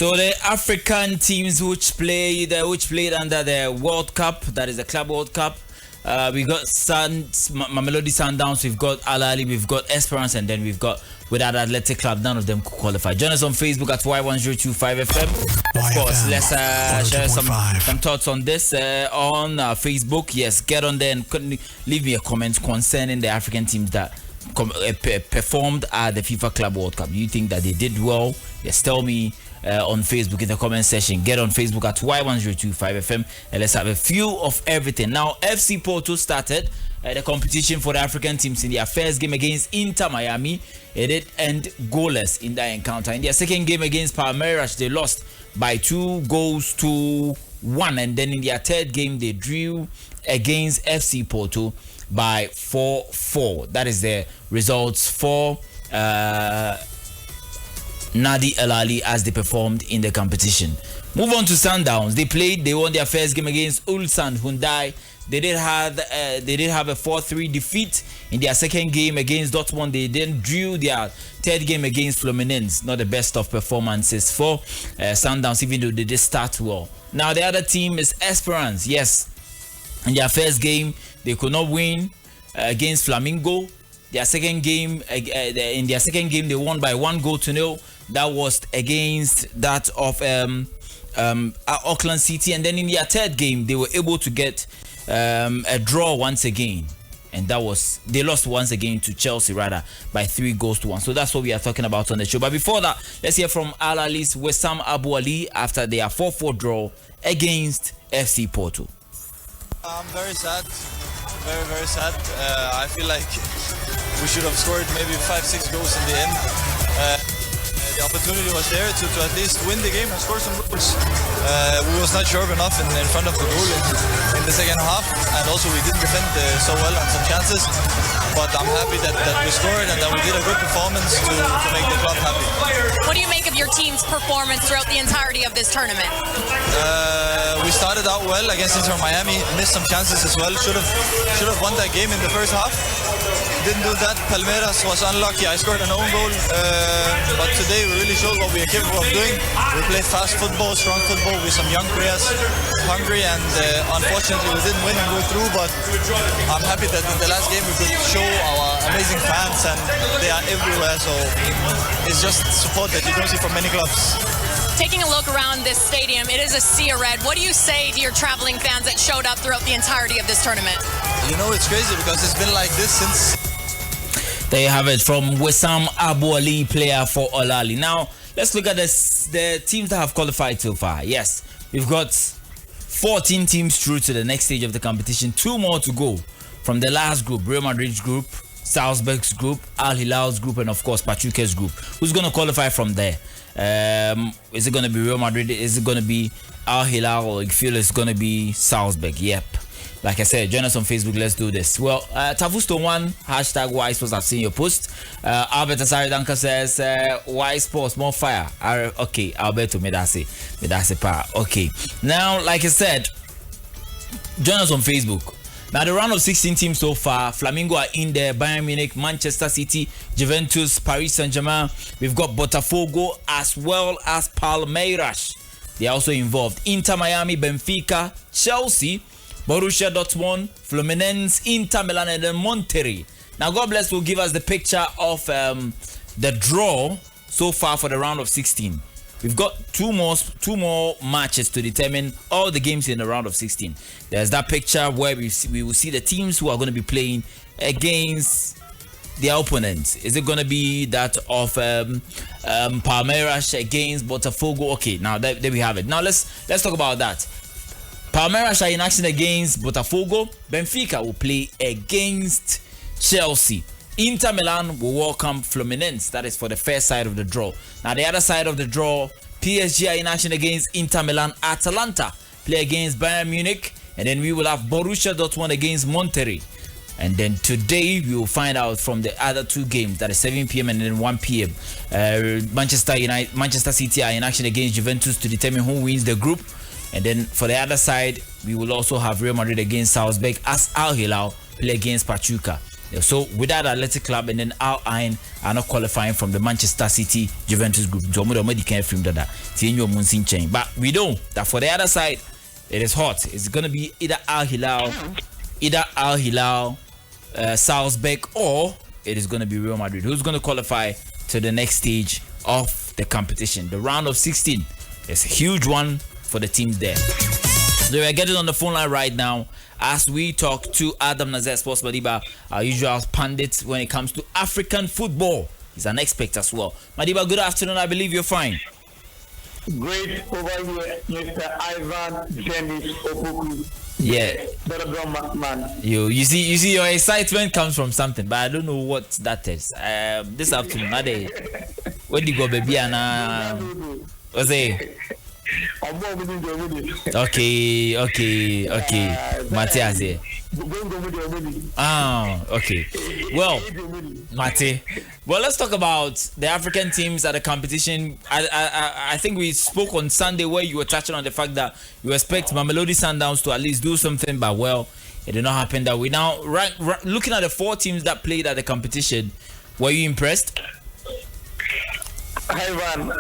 So the African teams which played under the World Cup, that is the Club World Cup, we got Mamelodi Sundowns, we've got Ahly, we've got Esperance, and then we've got Wydad Athletic Club. None of them could qualify. Join us on Facebook at Y1025FM. Of course, let's share some thoughts on this on Facebook. Yes, get on there and leave me a comment concerning the African teams that performed at the FIFA Club World Cup. Do you think that they did well? Yes, tell me on Facebook in the comment section. Get on Facebook at Y1025FM and let's have a few of everything. Now, FC Porto started the competition for the African teams in their first game against Inter Miami. It did end goalless in that encounter. In their second game against Palmeiras, they lost by 2-1, and then in their third game they drew against FC Porto by 4-4. That is the results for Nadi El Ahly as they performed in the competition. Move on to Sundowns. They won their first game against Ulsan Hyundai. They did have a 4-3 defeat in their second game against Dortmund. They then drew their third game against Fluminense. Not the best of performances for Sundowns, even though they did start well. Now the other team is Esperance. Yes, in their first game they could not win against Flamengo. Their second game, they won by 1-0. That was against that of Auckland City, and then in their third game they were able to get a draw once again, and they lost once again to Chelsea by 3-1. So that's what we are talking about on the show. But before that, let's hear from Al Ahly's Wissam Abu Ali after their 4-4 draw against FC Porto. I'm very sad, very, very sad. I feel like we should have scored maybe 5-6 goals in the end. The opportunity was there to at least win the game and score some goals. We was not sharp enough in front of the goal in the second half, and also we didn't defend so well on some chances. But I'm happy that we scored and that we did a good performance to make the club happy. What do you make of your team's performance throughout the entirety of this tournament? We started out well against Inter Miami, missed some chances as well. Should have won that game in the first half. Didn't do that. Palmeiras was unlucky. I scored an own goal, but today we really showed what we are capable of doing. We played fast football, strong football with some young players, hungry, and unfortunately we didn't win and go through. But I'm happy that in the last game we could show our amazing fans, and they are everywhere. So it's just support that you don't see from many clubs. Taking a look around this stadium, it is a sea of red. What do you say to your traveling fans that showed up throughout the entirety of this tournament? You know, it's crazy because it's been like this since. There you have it from Wissam Abu Ali, player for Al Ahly. Now, let's look at the teams that have qualified so far. Yes, we've got 14 teams through to the next stage of the competition. 2 more to go from the last group, Real Madrid's group, Salzburg's group, Al Hilal's group, and of course, Pachuca's group. Who's going to qualify from there? Is it going to be Real Madrid? Is it going to be Al Hilal? Or you feel it's going to be Salzburg? Yep. Like I said, join us on Facebook. Let's do this. Well, Tavusto1 hashtag Y Sports. I've seen your post. Albert Asari Danka says Y Sports more fire. Okay, Alberto Medase pa. Okay. Now, like I said, join us on Facebook. Now, the round of 16 teams so far, Flamengo are in there, Bayern Munich, Manchester City, Juventus, Paris Saint-Germain. We've got Botafogo as well as Palmeiras. They are also involved. Inter Miami, Benfica, Chelsea, Borussia Dortmund, Fluminense, Inter Milan, and then Monterrey. Now, God bless will give us the picture of the draw so far for the round of 16. We've got two more matches to determine all the games in the round of 16. There's that picture where we will see the teams who are going to be playing against their opponents. Is it going to be that of Palmeiras against Botafogo? Okay, now there we have it. Now let's talk about that. Palmeiras are in action against Botafogo. Benfica will play against Chelsea. Inter Milan will welcome Fluminense. That is for the first side of the draw. Now the other side of the draw, PSG are in action against Inter Milan. Atalanta play against Bayern Munich. And then we will have Borussia Dortmund against Monterrey. And then today we will find out from the other 2 games, that is 7 p.m. and then 1 p.m. Manchester City are in action against Juventus to determine who wins the group. And then for the other side, we will also have Real Madrid against Salzburg as Al Hilal play against Pachuca. So Wydad Athletic Club and then Al Ain are not qualifying from the Manchester City Juventus group. But we know that for the other side, it is hot. It's going to be either Al Hilal, Salzburg, or it is going to be Real Madrid. Who's going to qualify to the next stage of the competition? The round of 16 is a huge one for the teams there. So we are getting on the phone line right now as we talk to Adam Nazer, Sports Madiba, our usual pundit when it comes to African football. He's an expert as well. Madiba, good afternoon. I believe you're fine. Great over here, Mr. Ivan Dennis Opoku. Yeah. Man. You see your excitement comes from something, but I don't know what that is. This afternoon, where do you go, baby? And what's it? Okay. Matthias here. Okay. Well, Mate. Well, let's talk about the African teams at the competition. I think we spoke on Sunday where you were touching on the fact that you expect Mamelodi Sundowns to at least do something, but well, it did not happen that way. Now, looking at the 4 teams that played at the competition, were you impressed? Ivan,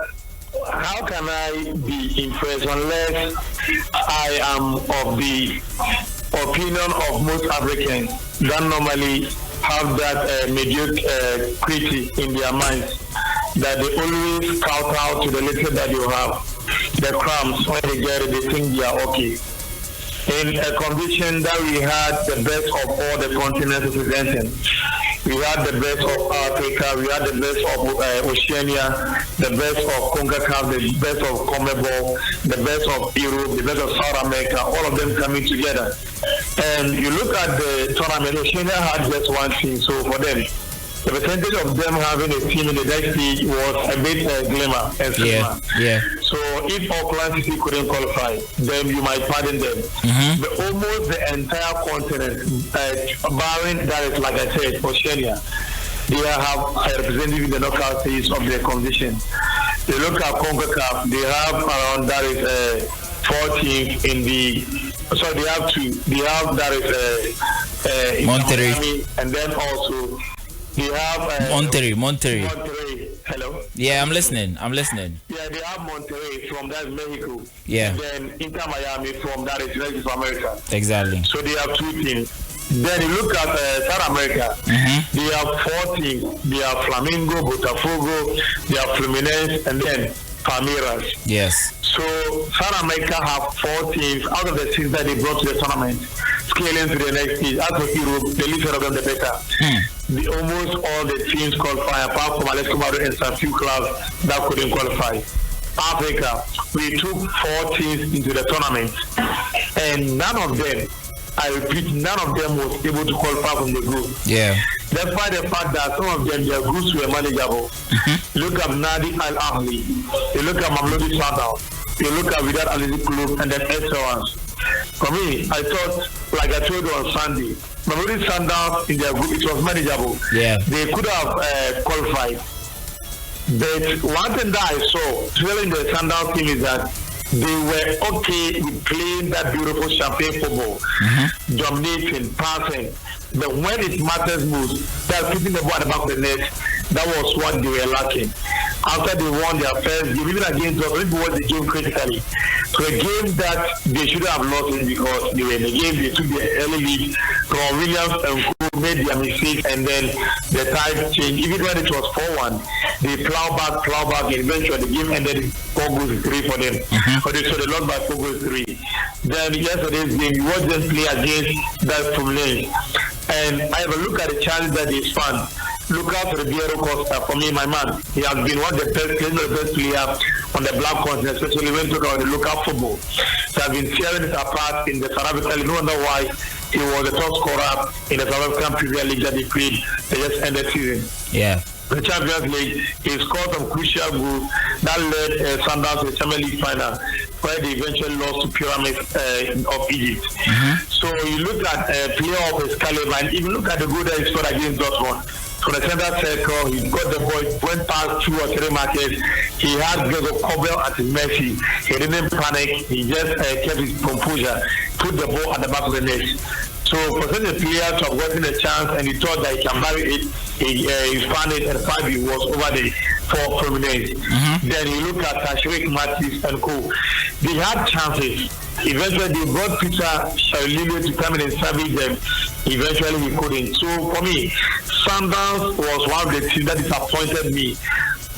how can I be impressed unless I am of the opinion of most Africans that normally have that mediocrity in their minds, that they always count out to the little that you have, the crumbs. When they get it, they think they are okay. In a condition that we had the best of all the continents represented. We had the best of Africa, we had the best of Oceania, the best of CONCACAF, the best of CONMEBOL, the best of Europe, the best of South America, all of them coming together. And you look at the tournament, Oceania had just one team, so for them, the percentage of them having a team in the next stage was a bit glimmer and cinema. Yeah. So if Auckland City couldn't qualify, then you might pardon them. But almost the entire continent, barring that is, like I said, Oceania, they have a representative in the knockout stage of their competition. They look at CONCACAF, they have around that is 4 teams in the. So they have 2. They have that is Monterrey, Miami, and then also. They have Monterrey. Hello. Yeah, I'm listening. Yeah, they have Monterrey from that Mexico. Yeah. And then Inter Miami from that is United States of America. Exactly. So they have 2 teams. Then you look at South America. They have 4 teams. They have Flamengo, Botafogo, they have Fluminense, and then Palmeiras. Yes. So South America have 4 teams out of the 6 that they brought to the tournament, scaling to the next stage. As for Europe, the least of them the better. Almost all the teams qualify, apart from Alex Kumaro and some few clubs that couldn't qualify. Africa, we took 4 teams into the tournament, and none of them, I repeat, none of them was able to qualify from the group. Yeah. Despite the fact that some of them, their groups were manageable. Look at Nadi Al Ahly, you look at Mamelodi Sundowns, you look at Wydad Athletic Club, and then Esperance. For me, I thought, like I told you on Sunday, Mamelodi Sundowns in their group, it was manageable. Yeah. They could have qualified. But one thing that I saw, especially in the Sundowns team, is that they were okay with playing that beautiful champagne football, dominating, passing. But when it matters most, that's putting the ball at the back of the net, that was what they were lacking. After they won their first game, even against us, people watched the game critically. So a game that they should have lost it because they were in the game, they took the early lead. Ron Williams and Co made their mistake, and then the tide changed. Even when it was 4-1, they plow back, and eventually the game ended 4 goals to 3 for them. So they lost by 4 goals to 3. Then yesterday's game, you watch them play against that Fluminense. And I have a look at the challenge that they spun. Look out for Ribeiro Costa. For me, my man, he has been one of the best players on the black continent, especially when talking about the local football. So I've been tearing it apart in the South African League. No wonder why he was the top scorer in the South African Premier League that they played the just ended season. Yeah. The Champions League, he scored some crucial goals that led Sundowns to the Champions League final, where they eventually lost to Pyramids of Egypt. So you look at a player of his caliber, and even look at the goal that he scored against Dortmund. From the center circle, he got the ball, went past 2 or 3 markers. He had Gregor Kobel at his mercy. He didn't panic. He just kept his composure, put the ball at the back of the net. So So for such a player to have gotten a chance and he thought that he can marry it, he found it and Fabi was over the for Fluminense. Then you look at Tashreik Mattis and Co. They had chances. Eventually they brought Peter Shalilio to come in and service them. Eventually he couldn't. So for me, Sundowns was one of the teams that disappointed me.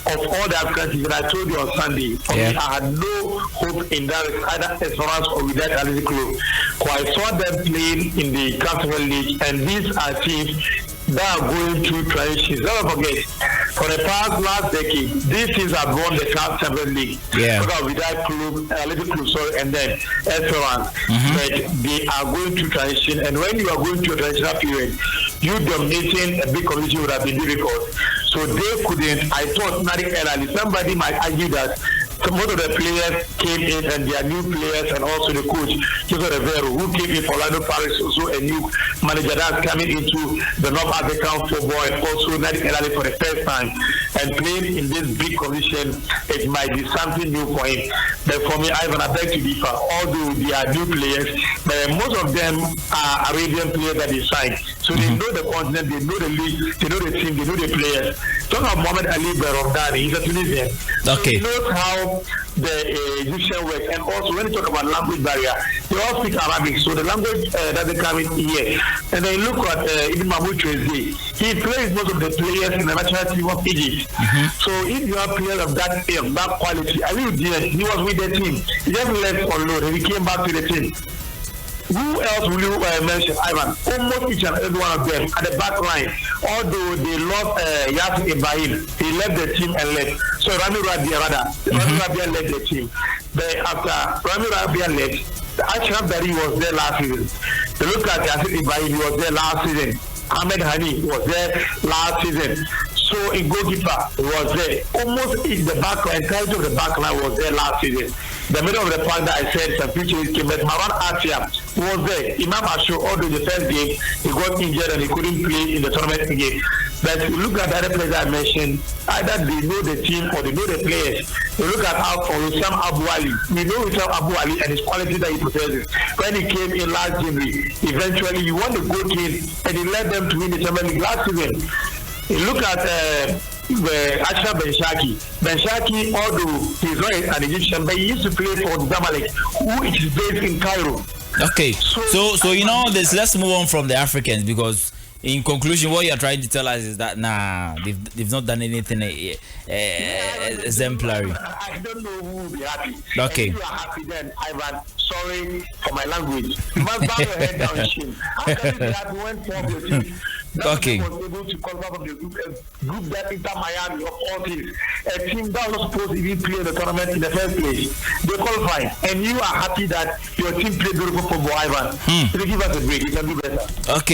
Of all the African teams, and I told you on Sunday, for me, I had no hope in that either Esperance or Wydad Athletic Club. So I saw them playing in the Continental League, and these are teams that are going through transitions. Don't forget, for the last decade, these teams have won the Champions League. Wydad Club, Athletic Club, and then Esperance. But they are going through transition, and when you are going through a transitional period, you dominating a big competition would have been difficult. So they couldn't. I thought somebody might argue that most of the players came in and they are new players, and also the coach, Jose Rivero, who came in for Orlando Paris, also a new manager that's coming into the North African football, and also Nadik El Ali for the first time, and playing in this big competition, it might be something new for him. But for me, Ivan, I beg to differ. Although they are new players, but most of them are Arabian players that they signed. So they know the continent, they know the league, they know the team, they know the players. Talk about Mohamed Ali Beromdani, he's a Tunisian. So he knows how the Egyptian works, and also when you talk about language barrier, they all speak Arabic, so the language doesn't come in here. And then look at even Mahmoud Trezé. He plays most of the players in the national team of Egypt. So if you have players of that quality, I mean, he was with the team. He just left on loan and he came back to the team. Who else will you mention, Ivan? Almost each and every one of them at the back line. Although they lost Yasser Ibrahim, he left the team and left. So Rami Rabia left the team. But after Rami Rabia left, Ashraf Dari was there last season. They look at Yasser Ibrahim, he was there last season. Ahmed Hani was there last season. So a goalkeeper was there. Almost in the back line, entirety of the back line was there last season. The middle of the park that I said some future came, but Marwan Atia was there. Imam Asho, although the first game he got injured and he couldn't play in the tournament again. But look at the other players I mentioned, either they know the team or they know the players. They look at how for Wissam Abu Ali. We know Wissam Abu Ali and his quality that he possesses. When he came in last January, eventually he won the gold team and he led them to win the Champions League last season. Look at Ashraf Ben-Shaki. Ben-Shaki, although he's not an Egyptian, but he used to play for Zamalek, who is based in Cairo. Okay, so you know this. Let's move on from the Africans, because in conclusion, what you're trying to tell us is that they've not done anything exemplary. I don't know who will be happy. Okay. If you are happy, then Ivan, sorry for my language. You must bow your head down, Shin. How can you be happy when 4 of your team Okay. was able to qualify from the group that Inter Miami of all teams, a team that was not supposed to even play in the tournament in the first place, they qualified, and you are happy that your team played beautiful football, Ivan. So give us a break. You can do better. Okay.